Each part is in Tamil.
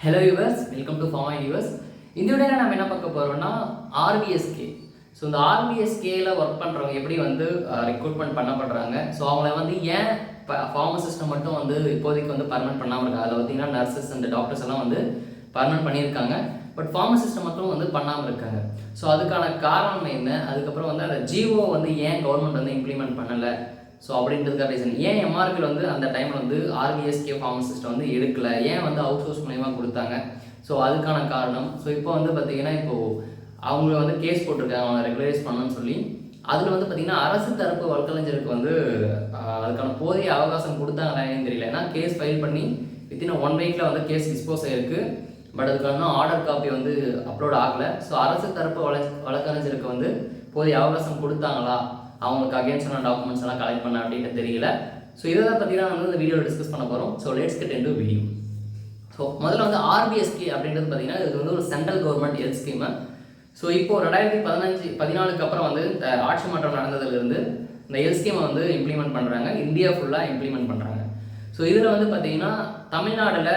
Hello viewers, welcome to pharma viewers. இந்த வீடியோவில் நம்ம என்ன பார்க்க போகிறோம்னா ஆர்பிஎஸ்கே. ஸோ இந்த ஆர்பிஎஸ்கேயில் ஒர்க் பண்ணுறவங்க எப்படி வந்து ரெக்ரூட்மெண்ட் பண்ணப்படுறாங்க, ஸோ அவங்கள வந்து ஏன் ஃபார்மசிஸ்ட்டை மட்டும் வந்து இப்போதைக்கு வந்து பர்மனெண்ட் பண்ணாமல் இருக்காங்க. அதில் பார்த்தீங்கன்னா நர்சஸ் அண்ட் டாக்டர்ஸ் எல்லாம் வந்து பர்மனெண்ட் பண்ணியிருக்காங்க, பட் ஃபார்மசிஸ்ட்டை மட்டும் வந்து பண்ணாமல் இருக்காங்க. ஸோ அதுக்கான காரணம் என்ன, அதுக்கப்புறம் வந்து அந்த ஜிஓ வந்து ஏன் கவர்மெண்ட் வந்து இம்ப்ளிமெண்ட் பண்ணலை, ஸோ அப்படின்றதுக்காக ரீசன் ஏன் எம்ஆர்பியில் வந்து அந்த டைமில் வந்து ஆர்பிஎஸ்கே ஃபார்மசிஸ்ட்டை வந்து எடுக்கலை, ஏன் வந்து அவுட் சோர்ஸ் மூலயமா கொடுத்தாங்க, ஸோ அதுக்கான காரணம். ஸோ இப்போ வந்து பார்த்திங்கன்னா இப்போது அவங்க வந்து கேஸ் போட்டிருக்காங்க அவங்க ரெகுலரைஸ் பண்ணணும்னு சொல்லி. அதில் வந்து பார்த்திங்கன்னா அரசு தரப்பு வழக்கறிஞருக்கு வந்து அதுக்கான போதிய அவகாசம் கொடுத்தாங்கன்னு தெரியல. ஏன்னா கேஸ் ஃபைல் பண்ணி வித்தின் 1 வீக்கில் வந்து கேஸ் டிஸ்போஸ் ஆகிருக்கு, பட் அதுக்கான ஆர்டர் காப்பி வந்து அப்லோட் ஆகலை. ஸோ அரசு தரப்பு வழக்கறிஞருக்கு வந்து போதிய அவகாசம் கொடுத்தாங்களா, அவங்களுக்கு அகேன்ஸ்டான டாக்குமெண்ட்ஸ் எல்லாம் கலெக்ட் பண்ண அப்படின்னு தெரியல. ஸோ இதை தான் பற்றி தான் வந்து இந்த வீடியோவில் டிஸ்கஸ் பண்ண போகிறோம். So let's get into video. So முதல்ல வந்து ஆர்பிஎஸ்கே அப்படின்றது பார்த்தீங்கன்னா இது வந்து ஒரு central government health scheme. So இப்போது 2014 அப்புறம் வந்து இந்த ஆட்சி மாற்றம் நடந்ததுலேருந்து இந்த ஹெல்த் ஸ்கீமை வந்து இம்ப்ளிமெண்ட் பண்ணுறாங்க, இந்தியா ஃபுல்லாக இம்ப்ளிமெண்ட் பண்ணுறாங்க. ஸோ இதில் வந்து பார்த்திங்கன்னா தமிழ்நாட்டில்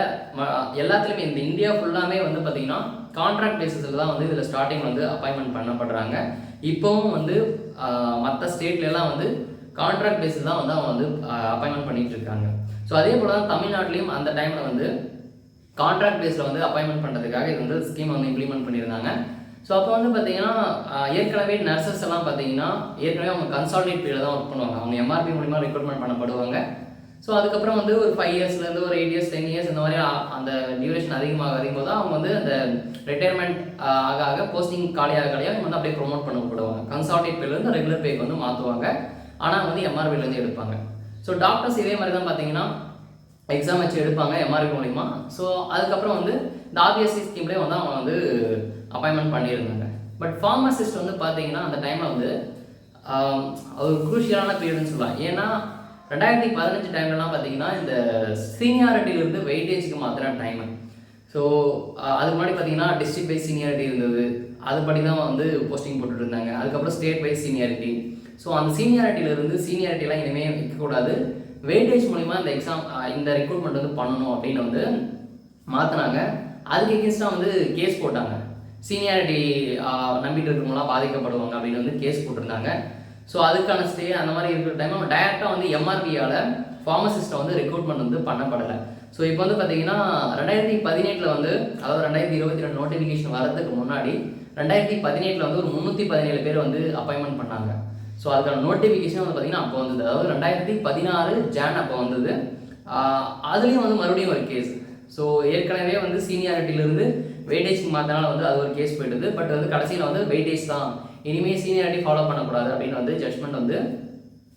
எல்லாத்துலேயுமே இந்த இந்தியா ஃபுல்லாமே வந்து பார்த்திங்கன்னா கான்ட்ராக்ட் பேசிஸில் தான் வந்து இதில் ஸ்டார்டிங் வந்து அப்பாயின்மெண்ட் பண்ணப்படுறாங்க. இப்போவும் வந்து மற்ற ஸ்டேட்லலாம் வந்து கான்ட்ராக்ட் பேஸில் தான் வந்து அவங்க வந்து அப்பாயின்மெண்ட் பண்ணிகிட்டு இருக்காங்க. ஸோ அதே போல் தான் தமிழ்நாட்டிலையும் அந்த டைமில் வந்து கான்ட்ராக்ட் பேஸில் வந்து அப்பாயின்மெண்ட் பண்ணுறதுக்காக இது வந்து ஸ்கீம் வந்து இம்ப்ளிமெண்ட் பண்ணியிருந்தாங்க. ஸோ அப்போ வந்து பார்த்தீங்கன்னா ஏற்கனவே நர்சஸ் எல்லாம் பார்த்தீங்கன்னா ஏற்கனவே அவங்க கன்சால்டேட் பீரியட் தான் ஒர்க் பண்ணுவாங்க, அவங்க எம்ஆர்பி மூலிமா ரெக்ரூட்மெண்ட் பண்ணப்படுவாங்க. ஸோ அதுக்கப்புறம் வந்து ஒரு 5 இயர்ஸ்லேருந்து ஒரு 8 இயர்ஸ் 10 இயர்ஸ் இந்த மாதிரி அந்த டியூரேஷன் அதிகமாக போது அவங்க வந்து அந்த ரிட்டையர்மெண்ட் ஆக போஸ்டிங் காலியாக அவங்க வந்து அப்படியே ப்ரொமோட் பண்ணப்படுவாங்க. கன்சால்டேட் பேலேருந்து ரெகுலர் பேக்கு வந்து மாற்றுவாங்க, ஆனால் வந்து எம்ஆர்பிலேருந்து எடுப்பாங்க. ஸோ டாக்டர்ஸ் இதே மாதிரி தான் பார்த்தீங்கன்னா எக்ஸாம் வச்சு எடுப்பாங்க எம்ஆர்பி மூலிமா. ஸோ அதுக்கப்புறம் வந்து இந்த ஆர்பிஎஸ்சி ஸ்கீம்லேயே வந்து அவங்க வந்து அப்பாயின்மெண்ட் பண்ணியிருந்தாங்க. பட் ஃபார்மசிஸ்ட் வந்து பார்த்தீங்கன்னா அந்த டைமில் வந்து ஒரு குரூஷியலான பீரியட்னு சொல்லலாம். ஏன்னா 2015 டைம்லலாம் பார்த்தீங்கன்னா இந்த சீனியாரிட்டியிலிருந்து வெயிட்டேஜுக்கு மாத்திர டைமு. ஸோ அதுக்கு முன்னாடி பார்த்தீங்கன்னா டிஸ்ட்ரிக்ட் வைஸ் சீனியாரிட்டி இருந்தது, அதுபடி தான் வந்து போஸ்டிங் போட்டுட்டு இருந்தாங்க. அதுக்கப்புறம் ஸ்டேட் வைஸ் சீனியாரிட்டி. ஸோ அந்த சீனியாரிட்டியிலிருந்து சீனியாரிட்டிலாம் இனிமேல் வைக்கக்கூடாது, வெயிட்டேஜ் மூலிமா இந்த எக்ஸாம் இந்த ரெக்ரூட்மெண்ட் வந்து பண்ணணும் அப்படின்னு வந்து மாற்றினாங்க. அதுக்கு எகென்ஸ்டாக வந்து கேஸ் போட்டாங்க. சீனியாரிட்டி நம்பிட்டு இருக்கிறவங்களாம் பாதிக்கப்படுவாங்க அப்படின்னு வந்து கேஸ் போட்டிருந்தாங்க. ஸோ அதுக்கான ஸ்டே அந்த மாதிரி இருக்கிற டைம் நம்ம டைரெக்டாக வந்து எம்ஆர்பியால் ஃபார்மசிஸ்ட்டை வந்து ரெக்ரூட்மெண்ட் வந்து பண்ணப்படலை. ஸோ இப்போ வந்து பார்த்தீங்கன்னா 2017 வந்து, அதாவது 2022 நோட்டிஃபிகேஷன் வரதுக்கு முன்னாடி 2017 வந்து ஒரு 317 பேர் வந்து அப்பாயின்மெண்ட் பண்ணாங்க. ஸோ அதுக்கான நோட்டிஃபிகேஷன் வந்து பார்த்திங்கன்னா அப்போ வந்தது, அதாவது 2016 ஜான் அப்போ வந்தது. அதுலேயும் வந்து மறுபடியும் ஒரு கேஸ். ஸோ ஏற்கனவே வந்து சீனியாரிட்டியிலேருந்து வெயிட்டேஜ்க்கு மாற்றினால வந்து அது ஒரு கேஸ் போயிடுது. பட் வந்து கடைசியில் வந்து வெயிட்டேஜ் தான், இனிமேல் சீனியாரிட்டி ஃபாலோ பண்ணக்கூடாது அப்படின்னு வந்து ஜட்மெண்ட் வந்து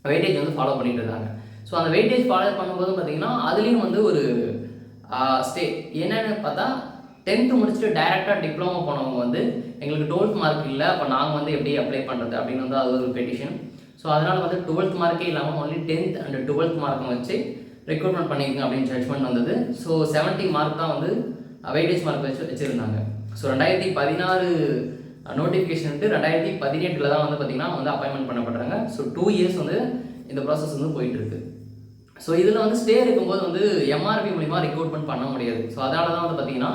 வெயிட்டேஜ் வந்து ஃபாலோ பண்ணிட்டு இருந்தாங்க. ஸோ அந்த வெயிட்டேஜ் ஃபாலோ பண்ணும்போது பார்த்தீங்கன்னா அதுலேயும் வந்து ஒரு ஸ்டே என்னென்னு பார்த்தா 10th முடிச்சுட்டு டைரெக்டாக டிப்ளமோ போனவங்க வந்து எங்களுக்கு 12th மார்க் இல்லை, அப்போ நாங்கள் வந்து எப்படி அப்ளை பண்ணுறது அப்படின்னு வந்து அது ஒரு பெட்டிஷன். ஸோ அதனால் வந்து 12th மார்க்கே இல்லாமல் ஒன்லி 10th அண்ட் 12th மார்க்கை வச்சு ரெக்ரூட்மெண்ட் பண்ணியிருக்கோங்க அப்படின்னு ஜட்மெண்ட் வந்தது. ஸோ 70 மார்க் தான் வந்து வெயிட்டேஜ் மார்க் வச்சுருந்தாங்க. ஸோ 2016 நோட்டிஃபிகேஷன் வந்து 2018 தான் வந்து பார்த்திங்கன்னா வந்து அப்பாயின்மெண்ட் பண்ணப்படுறாங்க. ஸோ 2 இயர்ஸ் வந்து இந்த ப்ராசஸ் வந்து போயிட்டுருக்கு. ஸோ இதில் வந்து ஸ்டே இருக்கும்போது வந்து எம்ஆர்பி மூலிமா ரெக்ரூட்மெண்ட் பண்ண முடியாது. ஸோ அதனால தான் வந்து பார்த்திங்கன்னா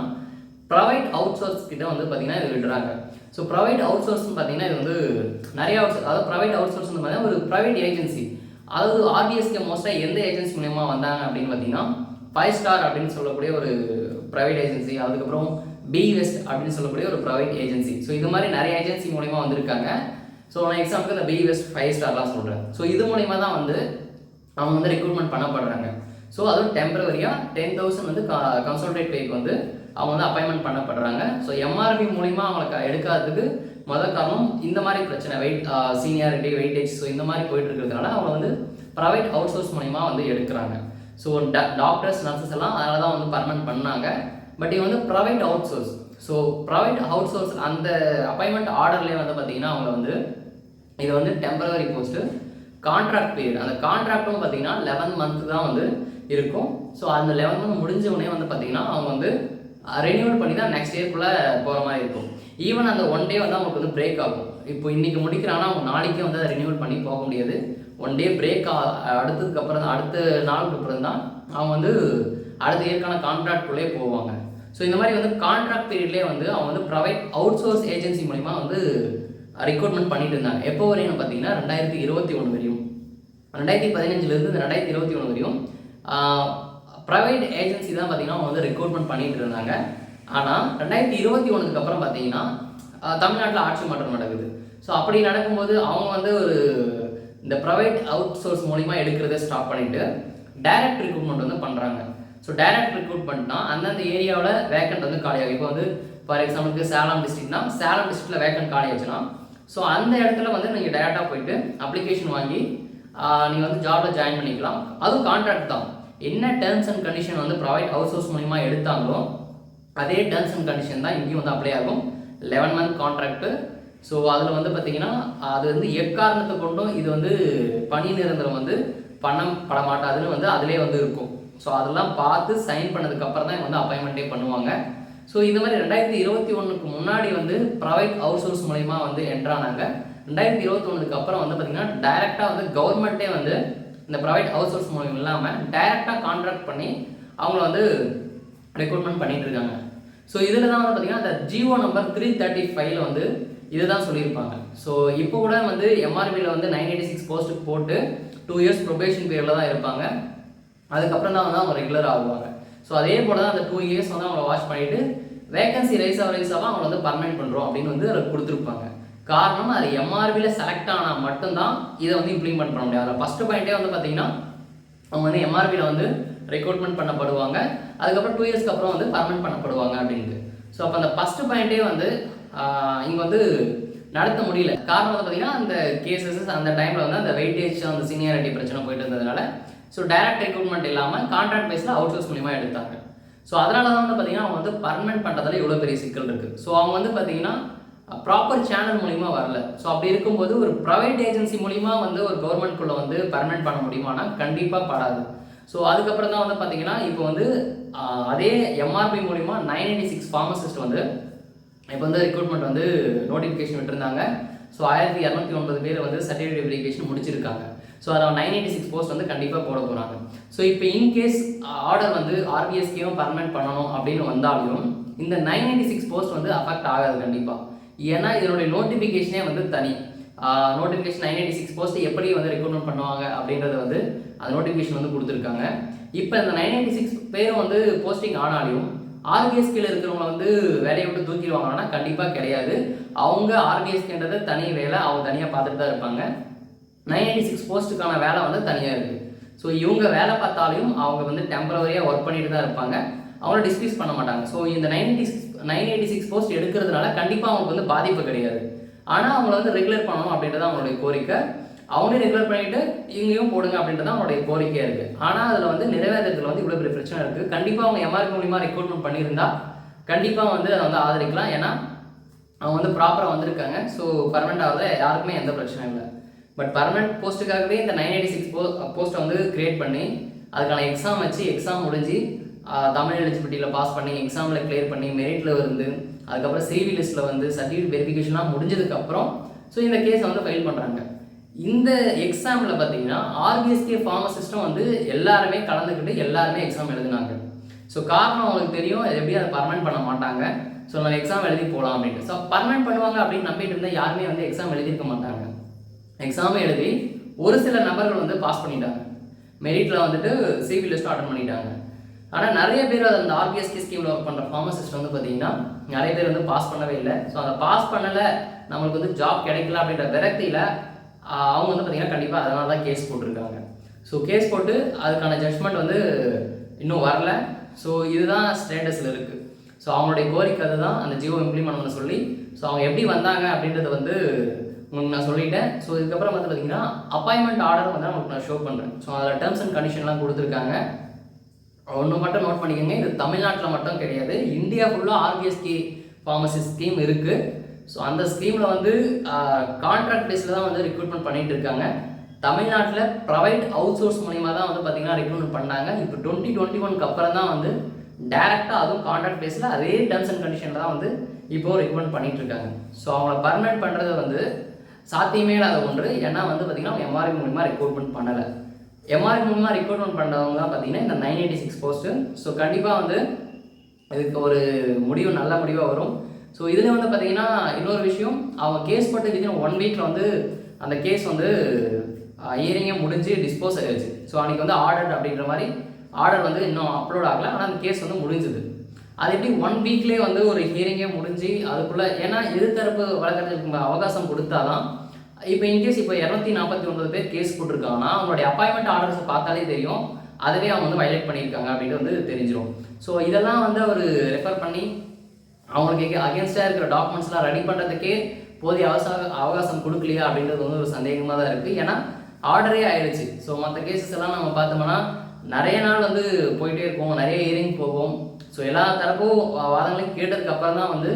ப்ரைவேட் அவுட் சோர்ஸ் கிட்ட வந்து பார்த்திங்கன்னா இது விடுறாங்க. ஸோ ப்ரைவேட் அவுட் சோர்ஸ்னு பார்த்திங்கன்னா இது வந்து நிறைய அதாவது ப்ரைவேட் அவுட் சோர்ஸ் பார்த்தீங்கன்னா ஒரு ப்ரைவேட் ஏஜென்சி, அதாவது ஆர்பிஎஸ்கே மோஸ்ட்டாக எந்த ஏஜென்சி மூலிமா வந்தாங்க அப்படின்னு பார்த்தீங்கன்னா 5 ஸ்டார் அப்படின்னு சொல்லக்கூடிய ஒரு ப்ரைவேட் ஏஜென்சி, அதுக்கப்புறம் பி வெஸ்ட் அப்படின்னு சொல்லக்கூடிய ஒரு ப்ரைவேட் ஏஜென்சி. ஸோ இது மாதிரி நிறைய ஏஜென்சி மூலிமா வந்திருக்காங்க. ஸோ நான் எக்ஸாம்பிளுக்கு இந்த பி வெஸ்ட் 5 ஸ்டார்லாம் சொல்கிறேன். ஸோ இது மூலிமா தான் வந்து அவங்க வந்து ரெக்ரூட்மெண்ட் பண்ணப்படுறாங்க. ஸோ அதுவும் டெம்பரவரியாக 10,000 வந்து கன்சல்டேட் பேக்கு வந்து அவங்க வந்து அப்பாயின்மெண்ட் பண்ணப்படுறாங்க. ஸோ எம்ஆர்பி மூலிமா அவங்களுக்கு எடுக்காததுக்கு முதல் காரணம் இந்த மாதிரி பிரச்சனை, சீனியாரிட்டி வெயிட்டேஜ். ஸோ இந்த மாதிரி போயிட்டு இருக்கிறதுனால அவங்க வந்து ப்ரைவேட் அவுட் சோர்ஸ் மூலிமா வந்து எடுக்கிறாங்க. ஸோ டாக்டர்ஸ் நர்சஸ் எல்லாம் அதனால தான் வந்து பர்மனெண்ட் பண்ணாங்க. பட் இது வந்து private out source. So private out source அந்த அப்பாயின்மெண்ட் ஆர்டர்லேயே வந்து பார்த்தீங்கன்னா அவங்க வந்து இது வந்து டெம்பரவரி போஸ்ட்டு, கான்ட்ராக்ட் பீரியட். அந்த கான்ட்ராக்டும் பார்த்தீங்கன்னா 11 மந்த் தான் வந்து இருக்கும். ஸோ அந்த 11 மந்த் முடிஞ்ச உடனே வந்து பார்த்தீங்கன்னா அவங்க வந்து ரெனியூவல் பண்ணி தான் நெக்ஸ்ட் இயர்க்குள்ளே போகிற மாதிரி இருக்கும். ஈவன் அந்த 1 டே வந்து அவங்களுக்கு வந்து பிரேக் ஆகும். இப்போ இன்றைக்கி முடிக்கிறாங்கன்னா அவங்க நாளைக்கே வந்து அதை ரெனியூவல் பண்ணி போக முடியாது. 1 டே பிரேக் அடுத்ததுக்கப்புறம் தான், அடுத்த நாளுக்கு அப்புறம் தான் அவங்க வந்து அடுத்த இயற்கான கான்ட்ராக்ட்குள்ளே போவாங்க. ஸோ இந்த மாதிரி வந்து கான்ட்ராக்ட் பீரியட்லேயே வந்து அவங்க வந்து ப்ரைவேட் அவுட் சோர்ஸ் ஏஜென்சி மூலிமா வந்து ரெக்ரூட்மெண்ட் பண்ணிட்டு இருந்தாங்க. எப்போ வரையும் பார்த்தீங்கன்னா 2021 வரையும், 2015 இந்த 2021 வரையும் ப்ரைவேட் ஏஜென்சி தான் பார்த்தீங்கன்னா அவங்க வந்து ரெக்ரூட்மெண்ட் பண்ணிட்டு இருந்தாங்க. ஆனால் 2021 அப்புறம் பார்த்தீங்கன்னா தமிழ்நாட்டில் ஆட்சி மாற்றம் நடக்குது. ஸோ அப்படி நடக்கும்போது அவங்க வந்து ஒரு இந்த ப்ரைவேட் அவுட் சோர்ஸ் மூலிமா எடுக்கிறத ஸ்டாப் பண்ணிவிட்டு டைரக்ட் ரெக்ரூட்மெண்ட் வந்து பண்ணுறாங்க. ஸோ டைரக்ட் ரெக்ரூட்மெண்ட்னா அந்தந்த ஏரியாவில் வேக்கண்ட் வந்து காலியாகும். இப்போ வந்து ஃபார் எக்ஸாம்பிளுக்கு சேலம் டிஸ்ட்ரிக்ட்னா சேலம் டிஸ்ட்ரிக்டில் வேக்கண்ட் காலியாச்சுன்னா ஸோ அந்த இடத்துல வந்து நீங்கள் டேரெக்டாக போயிட்டு அப்ளிகேஷன் வாங்கி நீங்கள் வந்து ஜாபில் ஜாயின் பண்ணிக்கலாம். அதுவும் கான்ட்ராக்ட் தான். என்ன டேர்ம்ஸ் அண்ட் கண்டிஷன் வந்து ப்ரைவேட் அவுட் சோர்ஸ் மூலிமா எடுத்தாங்களோ அதே டேர்ம்ஸ் அண்ட் கண்டிஷன் தான் இங்கேயும் வந்து அப்ளை ஆகும். 11 month கான்ட்ராக்ட்டு. ஸோ அதில் வந்து பார்த்திங்கன்னா அது வந்து எக்காரணத்தை கொண்டும் இது வந்து பணி நிரந்தரம் வந்து பண்ணப்பட மாட்டாதுன்னு வந்து அதிலே வந்து இருக்கும். ஸோ அதெல்லாம் பார்த்து சைன் பண்ணதுக்கப்புறம் தான் வந்து அப்பாயின்மெண்ட்டே பண்ணுவாங்க. ஸோ இந்த மாதிரி 2021 முன்னாடி வந்து ப்ரைவேட் அவுட் சோர்ஸ் மூலமா வந்து என்ட்ரானாங்க. 2021 அப்புறம் வந்து பார்த்திங்கன்னா டைரெக்டாக வந்து கவர்மெண்ட்டே வந்து இந்த ப்ரைவேட் அவுட் சோர்ஸ் மூலம் இல்லாமல் டைரெக்டாக கான்ட்ராக்ட் பண்ணி அவங்கள வந்து ரெக்ரூட்மெண்ட் பண்ணிட்டு இருக்காங்க. ஸோ இதில் தான் வந்து பார்த்திங்கன்னா அந்த ஜிஓ நம்பர் 335 வந்து இதுதான் சொல்லியிருப்பாங்க. ஸோ இப்போ கூட வந்து எம்ஆர்பியில் வந்து 986 போஸ்ட்டுக்கு போட்டு 2 years ப்ரொபேஷன் பீரியடில் தான் இருப்பாங்க. அதுக்கப்புறம் தான் வந்து அவங்க ரெகுலர் ஆகுவாங்க. ஸோ அதே போல் தான் அந்த 2 years வந்து அவங்கள வாஷ் பண்ணிவிட்டு வேகன்சி ரைஸாக அவங்க வந்து பர்மனெண்ட் பண்ணுறோம் அப்படின்னு வந்து அதில் கொடுத்துருப்பாங்க. காரணம் அது எம்ஆர்பியில் செலக்ட் ஆனால் மட்டும்தான் இதை வந்து இம்ப்ளிமெண்ட் பண்ண முடியாது. அதில் ஃபஸ்ட்டு பாயிண்ட்டே வந்து பார்த்திங்கன்னா அவங்க வந்து எம்ஆர்பியில் வந்து ரெக்ரூட்மெண்ட் பண்ணப்படுவாங்க. அதுக்கப்புறம் 2 years அப்புறம் வந்து பர்மனெண்ட் பண்ணப்படுவாங்க அப்படின்ட்டு. ஸோ அப்போ அந்த ஃபஸ்ட்டு பாயிண்ட்டே வந்து இங்கே வந்து நடத்த முடியல. காரணம் வந்து பார்த்திங்கன்னா அந்த கேசஸ் அந்த டைமில் வந்து அந்த வெயிட்டேஜ் அந்த சீனியாரிட்டி பிரச்சனை போயிட்டு இருந்ததுனால ஸோ டைரக்ட் ரெக்ரூட்மெண்ட் இல்லாமல் கான்ட்ராக்ட் பேஸில் அவுட் சோர்ஸ் மூலிமா எடுத்தாங்க. ஸோ அதனால தான் வந்து பார்த்திங்கன்னா அவங்க வந்து பர்மனெண்ட் பண்ணுறதுல இவ்வளோ பெரிய சிக்கல் இருக்குது. ஸோ அவங்க வந்து பார்த்திங்கன்னா ப்ராப்பர் சேனல் மூலிமா வரல. ஸோ அப்படி இருக்கும்போது ஒரு ப்ரைவேட் ஏஜென்சி மூலிமா வந்து ஒரு கவர்மெண்ட்குள்ளே வந்து பர்மனெண்ட் பண்ண முடியுமானா கண்டிப்பாக படாது. ஸோ அதுக்கப்புறம் தான் வந்து பார்த்திங்கன்னா இப்போ வந்து அதே எம்ஆர்பி மூலிமா 986 ஃபார்மசிஸ்ட் வந்து இப்போ வந்து ரெக்ரூட்மெண்ட் வந்து நோட்டிஃபிகேஷன் விட்டுருந்தாங்க. ஸோ 1209 பேர் வந்து சர்டிஃபிகேட் வெரிஃபிகேஷன் முடிச்சிருக்காங்க. ஸோ அதில் 986 போஸ்ட் வந்து கண்டிப்பாக போட போகிறாங்க. ஸோ இப்போ இன்கேஸ் ஆர்டர் வந்து ஆர்பிஎஸ்கேவும் பர்மனெண்ட் பண்ணணும் அப்படின்னு வந்தாலும் இந்த 986 போஸ்ட் வந்து அஃபெக்ட் ஆகாது கண்டிப்பாக. ஏன்னா இதனுடைய நோட்டிஃபிகேஷனே வந்து தனி நோட்டிஃபிகேஷன் 986 போஸ்ட் எப்படி வந்து ரெக்ரூட்மெண்ட் பண்ணுவாங்க அப்படின்றத வந்து அந்த நோட்டிஃபிகேஷன் வந்து கொடுத்துருக்காங்க. இப்போ இந்த 986 பேரும் வந்து போஸ்டிங் ஆனாலும் ஆர்பிஎஸ்கேல இருக்கிறவங்க வந்து வேலையை விட்டு தூக்கிடுவாங்கன்னா கண்டிப்பாக கிடையாது. அவங்க ஆர்பிஎஸ்கேன்றதை தனி வேலை அவங்க தனியாக பார்த்துட்டு தான் இருப்பாங்க. 986 போஸ்ட்டுக்கான வேலை வந்து தனியாக இருக்குது. ஸோ இவங்க வேலை பார்த்தாலையும் அவங்க வந்து டெம்பரவரியாக ஒர்க் பண்ணிட்டு தான் இருப்பாங்க. அவங்கள டிஸ்மிஸ் பண்ண மாட்டாங்க. ஸோ இந்த 986 போஸ்ட் எடுக்கிறதுனால கண்டிப்பாக அவங்களுக்கு வந்து பாதிப்பு கிடையாது. ஆனால் அவங்கள வந்து ரெகுலர் பண்ணணும் அப்படின்றது அவங்களுடைய கோரிக்கை. அவங்களே ரெகுலர் பண்ணிவிட்டு இங்கேயும் போடுங்க அப்படின்றது அவங்களுடைய கோரிக்கையாக இருக்குது. ஆனால் அதில் வந்து நிறைவேறதுல வந்து இவ்வளோ பெரிய பிரச்சனை இருக்குது. கண்டிப்பாக அவங்க எம்ஆர்பி மூலிமா ரெக்ரூட்மெண்ட் பண்ணியிருந்தா கண்டிப்பாக வந்து அதை வந்து ஆதரிக்கலாம். ஏன்னா அவங்க வந்து ப்ராப்பராக வந்திருக்காங்க. ஸோ பர்மனெண்ட் ஆகுது, யாருக்குமே எந்த பிரச்சனையும் இல்லை. பட் பர்மனெண்ட் போஸ்ட்டுக்காகவே இந்த 986 போஸ்ட்டை வந்து கிரியேட் பண்ணி அதுக்கான எக்ஸாம் வச்சு எக்ஸாம் முடிஞ்சு தமிழ் எலிஜிபிலிட்டியில் பாஸ் பண்ணி எக்ஸாமில் கிளியர் பண்ணி மெரிட்டில் இருந்து அதுக்கப்புறம் சிவி லிஸ்ட்டில் வந்து சர்டிஃபிகேட் வெரிஃபிகேஷன்லாம் முடிஞ்சதுக்கப்புறம் ஸோ இந்த கேஸை வந்து ஃபைல் பண்ணுறாங்க. இந்த எக்ஸாமில் பார்த்தீங்கன்னா ஆர்பிஎஸ்கே ஃபார்மசிஸ்ட்டும் வந்து எல்லாருமே கலந்துக்கிட்டு எல்லாருமே எக்ஸாம் எழுதினாங்க. ஸோ காரணம் அவங்களுக்கு தெரியும் எப்படி அதை பர்மனெண்ட் பண்ண மாட்டாங்க. ஸோ நம்ம எக்ஸாம் எழுதி போகலாம் அப்படின்ட்டு. ஸோ பர்மனெண்ட் பண்ணுவாங்க அப்படின்னு நம்பிட்டு இருந்தால் யாருமே வந்து எக்ஸாம் எழுதியிருக்க மாட்டாங்க. எக்ஸாமை எழுதி ஒரு சில நபர்கள் வந்து பாஸ் பண்ணிட்டாங்க. மெரிட்டில் வந்துட்டு சிவி லிஸ்ட்டும் அட்டன் பண்ணிட்டாங்க. ஆனால் நிறைய பேர் அந்த ஆர்பிஎஸ்கே ஸ்கீமில் ஒர்க் பண்ணுற ஃபார்மசிஸ்ட் வந்து பார்த்தீங்கன்னா நிறைய பேர் வந்து பாஸ் பண்ணவே இல்லை. ஸோ அதை பாஸ் பண்ணலை நம்மளுக்கு வந்து ஜாப் கிடைக்கல அப்படின்ற விரக்தியில் அவங்க வந்து பார்த்திங்கன்னா கண்டிப்பாக அதனால தான் கேஸ் போட்டிருக்காங்க. ஸோ கேஸ் போட்டு அதுக்கான ஜட்ஜ்மெண்ட் வந்து இன்னும் வரல. ஸோ இதுதான் ஸ்டேட்டஸில் இருக்குது. ஸோ அவங்களுடைய கோரிக்கை அதுதான் அந்த ஜியோ இம்ப்ளிமெண்ட் பண்ண சொல்லி. ஸோ அவங்க எப்படி வந்தாங்க அப்படின்றத வந்து உங்களுக்கு நான் சொல்லிட்டேன். ஸோ இதுக்கப்புறம் வந்து பார்த்திங்கன்னா அப்பாயின்மெண்ட் ஆர்டர் வந்து உங்களுக்கு நான் ஷோ பண்ணுறேன். ஸோ அதில் டேர்ம்ஸ் அண்ட் கண்டிஷன்லாம் கொடுத்துருக்காங்க. ஒன்று மட்டும் நோட் பண்ணிக்கோங்க, இது தமிழ்நாட்டில் மட்டும் கிடையாது, இந்தியா ஃபுல்லாக ஆர்பிஎஸ்கே ஃபார்மசி ஸ்கீம் இருக்குது. ஸோ அந்த ஸ்கீமில் வந்து கான்ட்ராக்ட் பேஸில் தான் வந்து ரெக்ரூட்மெண்ட் பண்ணிகிட்டு இருக்காங்க. தமிழ்நாட்டில் ப்ரைவேட் அவுட் சோர்ஸ் மூலிமா தான் வந்து பார்த்திங்கன்னா ரெக்ரூட்மெண்ட் பண்ணாங்க. இப்போ 2021 அப்புறம் தான் வந்து டேரெக்டாக அதுவும் கான்ட்ராக்ட் பேஸில் அதே டேர்ம்ஸ் அண்ட் கண்டிஷனில் தான் வந்து இப்போது ரெக்ரூட்மெண்ட் பண்ணிகிட்டு இருக்காங்க. ஸோ அவங்கள பர்மனெண்ட் பண்ணுறது வந்து சாத்தியமே இல்லாத ஒன்று. ஏன்னா வந்து பார்த்திங்கன்னா அவங்க எம்ஆர்பி மூலிமா ரெக்ரூட்மெண்ட் பண்ணலை. எம்ஆர்பி மூலமாக ரெக்ரூட்மெண்ட் பண்ணுறவங்க தான் பார்த்தீங்கன்னா இந்த 986 போஸ்ட்டு. ஸோ கண்டிப்பாக வந்து இதுக்கு ஒரு முடிவு நல்ல முடிவாக வரும். ஸோ இதில் வந்து பார்த்திங்கன்னா இன்னொரு விஷயம், அவங்க கேஸ் போட்டு வித்தின் 1 வீக்கில் வந்து அந்த கேஸ் வந்து ஹியரிங்கே முடிஞ்சு டிஸ்போஸ் ஆகிடுச்சு. ஸோ அன்றைக்கி வந்து ஆர்டர் அப்படின்ற மாதிரி ஆர்டர் வந்து இன்னும் அப்லோட் ஆகலை, ஆனால் அந்த கேஸ் வந்து முடிஞ்சுது. அது எப்படி 1 வீக்லேயே வந்து ஒரு ஹியரிங்கே முடிஞ்சு அதுக்குள்ளே, ஏன்னா எதிர்த்தரப்பு வழக்கறிஞருக்கு அவகாசம் கொடுத்தாதான். இப்போ இன்கேஸ் இப்போ 249 பேர் கேஸ் போட்டிருக்காங்கன்னா அவங்களுடைய அப்பாயின்மெண்ட் ஆர்டர்ஸை பார்த்தாலே தெரியும், அதுவே அவங்க வந்து வயலேட் பண்ணியிருக்காங்க அப்படின்ட்டு வந்து தெரிஞ்சிடும். ஸோ இதெல்லாம் வந்து அவர் ரெஃபர் பண்ணி அவங்களுக்கு அகேன்ஸ்டாக இருக்கிற டாக்குமெண்ட்ஸ்லாம் ரெடி பண்ணுறதுக்கே போதிய அவகாசம் கொடுக்கலையா அப்படின்றது வந்து ஒரு சந்தேகமாக தான் இருக்குது. ஏன்னா ஆர்டரே ஆயிடுச்சு. ஸோ மற்ற கேசஸ் எல்லாம் நம்ம பார்த்தோம்னா நிறைய நாள் வந்து போயிட்டே இருக்கும், நிறைய ஹியரிங் போகும். ஸோ எல்லா தரப்பும் வாதங்களையும் கேட்டதுக்கு அப்புறம் தான் வந்து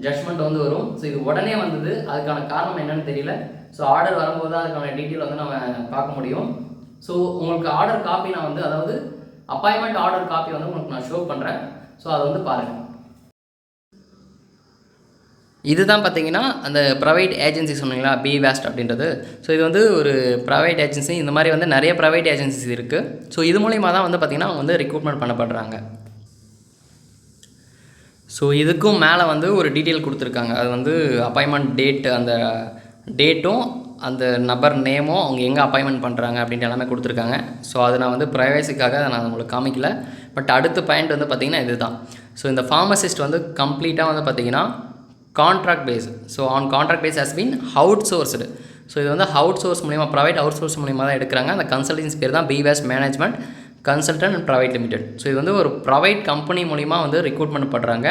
ஜட்ஜ்மெண்ட் வந்து வரும். ஸோ இது உடனே வந்தது, அதுக்கான காரணம் என்னன்னு தெரியல. ஸோ ஆர்டர் வரும்போது தான் அதுக்கான டீட்டெயில் வந்து நம்ம பார்க்க முடியும். ஸோ உங்களுக்கு ஆர்டர் காப்பி நான் வந்து, அதாவது அப்பாயின்மெண்ட் ஆர்டர் காப்பி வந்து உங்களுக்கு நான் ஷோ பண்ணுறேன். ஸோ அதை வந்து பாருங்கள். இதுதான் பார்த்தீங்கன்னா அந்த ப்ரைவேட் ஏஜென்சி சொன்னீங்களா, பிவேஸ்ட் அப்படின்றது. ஸோ இது வந்து ஒரு ப்ரைவேட் ஏஜென்சி. இந்த மாதிரி வந்து நிறைய ப்ரைவேட் ஏஜென்சிஸ் இருக்குது. ஸோ இது மூலிமா தான் வந்து பார்த்திங்கன்னா அவங்க வந்து ரெக்ரூட்மெண்ட் பண்ணப்படுறாங்க. ஸோ இதுக்கும் மேலே வந்து ஒரு டீட்டெயில் கொடுத்துருக்காங்க. அது வந்து அப்பாயின்மெண்ட் டேட், அந்த டேட்டும் அந்த நபர் நேமும் அவங்க எங்கே அப்பாயின்மெண்ட் பண்ணுறாங்க அப்படின்ட்டு எல்லாமே கொடுத்துருக்காங்க. ஸோ அது நான் வந்து ப்ரைவசிக்காக நான் உங்களுக்கு காமிக்கல. பட் அடுத்த பாயிண்ட் வந்து பார்த்திங்கன்னா இது தான். ஸோ இந்த ஃபார்மசிஸ்ட் வந்து கம்ப்ளீட்டாக வந்து பார்த்திங்கன்னா contract base. So on contract base has been outsourced. So இது வந்து அவுட் சோர்ஸ் மூலிமா, ப்ரைவேட் அவுட் சோர்ஸ் மூலிமா தான் எடுக்கிறாங்க. அந்த கன்சல்டன்சி பேர் தான் பிவேஸ்ட் management consultant and private limited. So இது வந்து ஒரு ப்ரைவேட் கம்பெனி மூலிமா வந்து ரெக்ரூட்மெண்ட் பண்ணுறாங்க.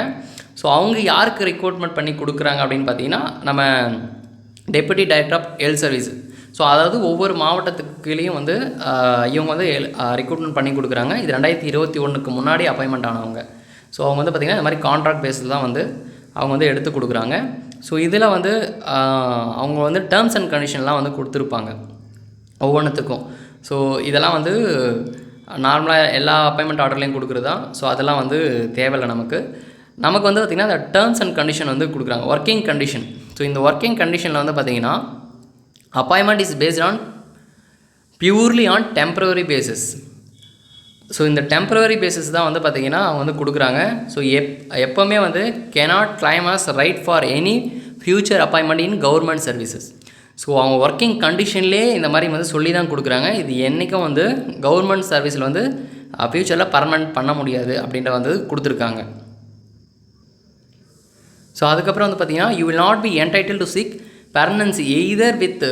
ஸோ அவங்க யாருக்கு ரெக்ரூட்மெண்ட் பண்ணி கொடுக்குறாங்க அப்படின்னு பார்த்தீங்கன்னா நம்ம deputy director of health service. So அதாவது ஒவ்வொரு மாவட்டத்துக்குள்ளேயும் வந்து இவங்க வந்து ரெக்ரூட்மெண்ட் பண்ணி கொடுக்குறாங்க. இது 2021க்கு முன்னாடி அப்பாயின்மெண்ட் ஆனவங்க. ஸோ அவங்க வந்து பார்த்திங்கன்னா இந்த மாதிரி கான்ட்ராக்ட் பேஸில் தான் வந்து அவங்க வந்து எடுத்து கொடுக்குறாங்க. ஸோ இதில் வந்து அவங்க வந்து டேர்ம்ஸ் அண்ட் கண்டிஷன்லாம் வந்து கொடுத்துருப்பாங்க ஒவ்வொன்றுத்துக்கும். ஸோ இதெல்லாம் வந்து நார்மலாக எல்லா அப்பாயின்மெண்ட் ஆர்டர்லேயும் கொடுக்குறது தான். ஸோ அதெல்லாம் வந்து தேவையில்லை நமக்கு. நமக்கு வந்து பார்த்திங்கன்னா அந்த டேர்ம்ஸ் அண்ட் கண்டிஷன் வந்து கொடுக்குறாங்க, ஒர்க்கிங் கண்டிஷன். ஸோ இந்த ஒர்க்கிங் கண்டிஷனில் வந்து பார்த்திங்கன்னா appointment is based on purely on temporary basis. So இந்த டெம்பரரி பேசிஸ் தான் வந்து பார்த்திங்கன்னா அவங்க வந்து கொடுக்குறாங்க. ஸோ எப்போவுமே வந்து cannot claim as right for any future appointment in government services. So அவங்க ஒர்க்கிங் கண்டிஷன்லேயே இந்த மாதிரி வந்து சொல்லி தான் கொடுக்குறாங்க. இது என்றைக்கும் வந்து கவர்மெண்ட் சர்வீஸில் வந்து ஃப்யூச்சரில் பர்மனெண்ட் பண்ண முடியாது அப்படின்ற வந்து கொடுத்துருக்காங்க. ஸோ அதுக்கப்புறம் வந்து பார்த்திங்கன்னா you will not be entitled to seek permanency either with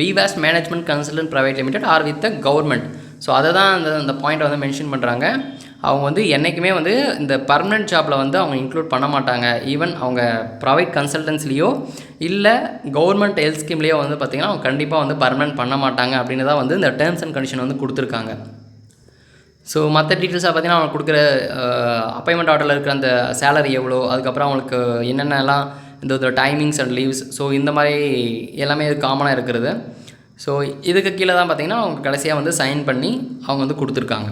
பிவேஸ்ட் management consultant private limited or with the government. So அதை தான் அந்த பாயிண்ட்டை வந்து மென்ஷன் பண்ணுறாங்க. அவங்க வந்து என்றைக்குமே வந்து இந்த பர்மனெண்ட் ஜாப்பில் வந்து அவங்க இன்க்ளூட் பண்ண மாட்டாங்க. ஈவன் அவங்க ப்ரைவேட் கன்சல்டன்ஸ்லேயோ இல்லை கவர்மெண்ட் ஹெல்த் ஸ்கீம்லேயோ வந்து பார்த்திங்கன்னா அவங்க கண்டிப்பாக வந்து பர்மனெண்ட் பண்ண மாட்டாங்க அப்படின்னு தான் வந்து இந்த டேர்ம்ஸ் அண்ட் கண்டிஷன் வந்து கொடுத்துருக்காங்க. ஸோ மற்ற டீட்டெயில்ஸாக பார்த்திங்கன்னா அவங்க கொடுக்குற அப்பாயின்மெண்ட் ஆர்டரில் இருக்கிற அந்த சேலரி எவ்வளோ, அதுக்கப்புறம் அவங்களுக்கு என்னென்னலாம் இந்த டைமிங்ஸ் அண்ட் லீவ்ஸ், ஸோ இந்த மாதிரி எல்லாமே இது காமனாக இருக்கிறது. ஸோ இதுக்கு கீழே தான் பார்த்திங்கன்னா அவங்க கடைசியாக வந்து சைன் பண்ணி அவங்க வந்து கொடுத்துருக்காங்க.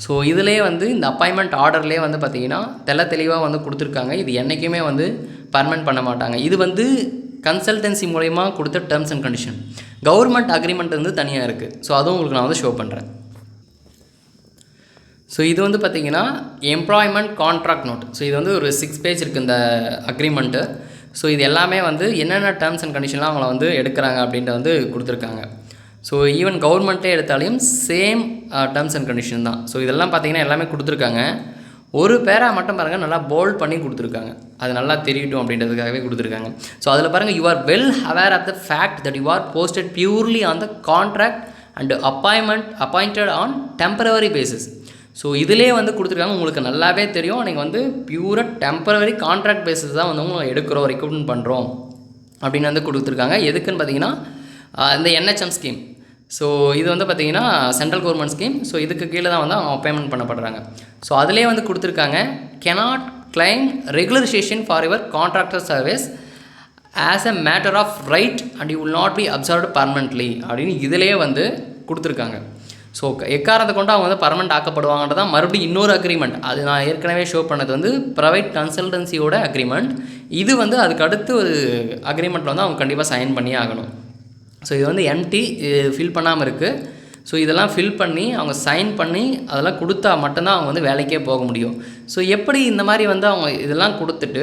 ஸோ இதிலே வந்து இந்த அப்பாயின்மெண்ட் ஆர்டர்லேயே வந்து பார்த்திங்கன்னா தெளிவாக வந்து கொடுத்துருக்காங்க. இது என்றைக்குமே வந்து பர்மனெண்ட் பண்ண மாட்டாங்க. இது வந்து கன்சல்டன்சி மூலயமா கொடுத்த terms and condition. Government agreement வந்து தனியாக இருக்குது. ஸோ அதுவும் உங்களுக்கு நான் வந்து ஷோ பண்ணுறேன். ஸோ இது வந்து பார்த்திங்கன்னா எம்ப்ளாய்மெண்ட் கான்ட்ராக்ட் நோட். ஸோ இது வந்து ஒரு 6 பேஜ் இருக்குது இந்த அக்ரிமெண்ட்டு. ஸோ இது எல்லாமே வந்து என்னென்ன டேர்ம்ஸ் அண்ட் கண்டிஷன்லாம் அவங்கள வந்து எடுக்கிறாங்க அப்படின்ட்டு வந்து கொடுத்துருக்காங்க. ஸோ ஈவன் கவர்மெண்ட்டே எடுத்தாலையும் சேம் டேர்ம்ஸ் அண்ட் கண்டிஷன் தான். ஸோ இதெல்லாம் பார்த்திங்கன்னா எல்லாமே கொடுத்துருக்காங்க. ஒரு பேரா மட்டும் பாருங்கள் நல்லா போல்ட் பண்ணி கொடுத்துருக்காங்க, அது நல்லா தெரியட்டும் அப்படின்றதுக்காகவே கொடுத்துருக்காங்க. ஸோ அதில் பாருங்கள், you are well aware of the fact that you are posted purely on the contract and appointed on temporary basis. So இதிலே வந்து கொடுத்துருக்காங்க, உங்களுக்கு நல்லாவே தெரியும். நீங்கள் வந்து பியூராக டெம்பரரி கான்ட்ராக்ட் பேசிஸ் தான் வந்து உங்களை எடுக்கிறோம், ரெக்ரூட்மெண்ட் பண்ணுறோம் அப்படின்னு வந்து கொடுத்துருக்காங்க. எதுக்குன்னு பார்த்தீங்கன்னா இந்த NHM ஸ்கீம். ஸோ இது வந்து பார்த்திங்கன்னா சென்ட்ரல் கவர்மெண்ட் ஸ்கீம். ஸோ இதுக்கு கீழே தான் வந்து அவங்க அப்பாயின்மெண்ட் பண்ணப்படுறாங்க. ஸோ அதிலே வந்து கொடுத்துருக்காங்க, cannot claim regularization for your contractor service as a matter of right and you will not be observed permanently அப்படின்னு இதிலே வந்து கொடுத்துருக்காங்க. ஸோ எக்காரணத்தை கொண்டு அவங்க வந்து பர்மனெண்ட் ஆக்கப்படுவாங்கன்றது தான் மறுபடியும் இன்னொரு அக்ரிமெண்ட். அது நான் ஏற்கனவே ஷோ பண்ணது வந்து ப்ரைவேட் கன்சல்டன்சியோட அக்ரிமெண்ட். இது வந்து அதுக்கு அடுத்து ஒரு அக்ரிமெண்ட்டில் வந்து அவங்க கண்டிப்பாக சைன் பண்ணி ஆகணும். ஸோ இது வந்து எம்டி ஃபில் பண்ணாமல் இருக்குது. ஸோ இதெல்லாம் ஃபில் பண்ணி அவங்க சைன் பண்ணி அதெல்லாம் கொடுத்தா மட்டும்தான் அவங்க வந்து வேலைக்கே போக முடியும். ஸோ எப்படி இந்த மாதிரி வந்து அவங்க இதெல்லாம் கொடுத்துட்டு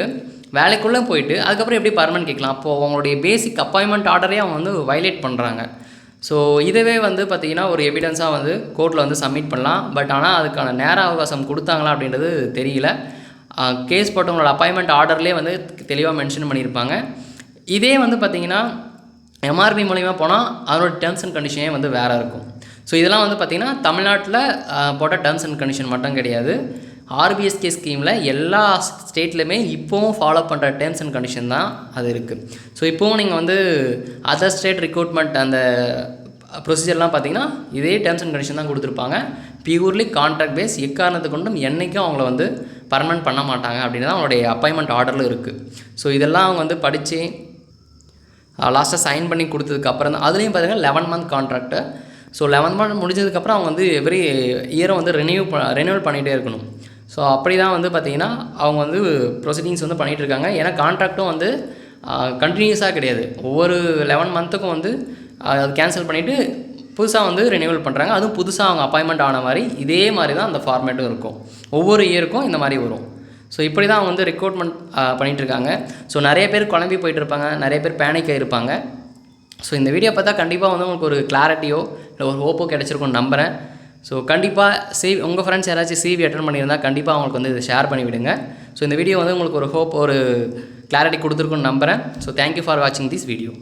வேலைக்குள்ளே போயிட்டு அதுக்கப்புறம் எப்படி பர்மனெண்ட் கேட்கலாம்? அப்போது அவங்களுடைய பேசிக் அப்பாயின்மெண்ட் ஆர்டரே அவங்க வந்து வயலேட் பண்ணுறாங்க. ஸோ இதவே வந்து பார்த்திங்கன்னா ஒரு எவிடன்ஸாக வந்து கோர்ட்டில் வந்து சப்மிட் பண்ணலாம். பட் ஆனால் அதுக்கான நேர அவகாசம் கொடுத்தாங்களா அப்படின்றது தெரியல. கேஸ் போட்டவங்களோட அப்பாயின்மெண்ட் ஆர்டர்லேயே வந்து தெளிவாக மென்ஷன் பண்ணியிருப்பாங்க. இதே வந்து பார்த்திங்கன்னா எம்ஆர்பி மூலிமா போனால் அதனோட டேர்ம்ஸ் அண்ட் கண்டிஷனே வந்து வேறு இருக்கும். ஸோ இதெல்லாம் வந்து பார்த்திங்கன்னா தமிழ்நாட்டில் போட்ட டேர்ம்ஸ் அண்ட் கண்டிஷன் மட்டும் கிடையாது. ஆர்பிஎஸ்கே ஸ்கீமில் எல்லா ஸ்டேட்லையுமே இப்போவும் ஃபாலோ பண்ணுற டேர்ம்ஸ் அண்ட் கண்டிஷன் தான் அது இருக்குது. ஸோ இப்போவும் நீங்கள் வந்து அதர் ஸ்டேட் ரெக்ரூட்மெண்ட் அந்த ப்ரொசீஜர்லாம் பார்த்தீங்கன்னா இதே டேர்ம்ஸ் அண்ட் கண்டிஷன் தான் கொடுத்துருப்பாங்க. பியூர்லி கான்ட்ராக்ட் பேஸ், எக்காரணத்தை கொண்டும் என்றைக்கும் அவங்கள வந்து பர்மனெண்ட் பண்ண மாட்டாங்க அப்படின்னு தான் அவங்களுடைய அப்பாயின்மெண்ட் ஆர்டரில் இருக்குது. ஸோ இதெல்லாம் அவங்க வந்து படித்து லாஸ்ட்டாக சைன் பண்ணி கொடுத்ததுக்கப்புறம் தான் அதுலேயும் பார்த்தீங்கன்னா 11 மந்த் கான்ட்ராக்ட்டு. ஸோ 11 மந்த் முடிஞ்சதுக்கப்புறம் அவங்க வந்து எவ்ரி இயரும் வந்து ரெனியூவல் பண்ணிகிட்டே இருக்கணும். ஸோ அப்படி தான் வந்து பார்த்திங்கன்னா அவங்க வந்து ப்ரொசீடிங்ஸ் வந்து பண்ணிகிட்ருக்காங்க. ஏன்னா கான்ட்ராக்டும் வந்து கண்டினியூஸாக கிடையாது. ஒவ்வொரு 11 மந்த்துக்கும் வந்து அது கேன்சல் பண்ணிவிட்டு புதுசாக வந்து ரெனியூவல் பண்ணுறாங்க. அதுவும் புதுசாக அவங்க அப்பாயின்மெண்ட் ஆன மாதிரி இதே மாதிரி தான் அந்த ஃபார்மேட்டும் இருக்கும். ஒவ்வொரு இயருக்கும் இந்த மாதிரி வரும். ஸோ இப்படி தான் அவங்க வந்து ரெக்ரூட்மெண்ட் பண்ணிகிட்ருக்காங்க. ஸோ நிறைய பேர் குழம்பி போயிட்டுருப்பாங்க, நிறைய பேர் பேனிக் ஆகிருப்பாங்க. ஸோ இந்த வீடியோ பார்த்தா கண்டிப்பாக வந்து உங்களுக்கு ஒரு கிளாரிட்டியோ இல்லை ஒரு ஹோப்போ கிடச்சிருக்கும்னு நம்புகிறேன். ஸோ கண்டிப்பாக உங்கள் ஃப்ரெண்ட்ஸ் யாராச்சும் சிவி அட்டன் பண்ணியிருந்தால் கண்டிப்பாக அவங்களுக்கு வந்து இதை ஷேர் பண்ணி விடுங்க. ஸோ இந்த வீடியோ வந்து உங்களுக்கு ஒரு ஹோப் ஒரு கிளாரிட்டி கொடுத்துருக்குன்னு நம்புகிறேன். ஸோ தேங்க்யூ ஃபார் வாட்சிங் திஸ் வீடியோ.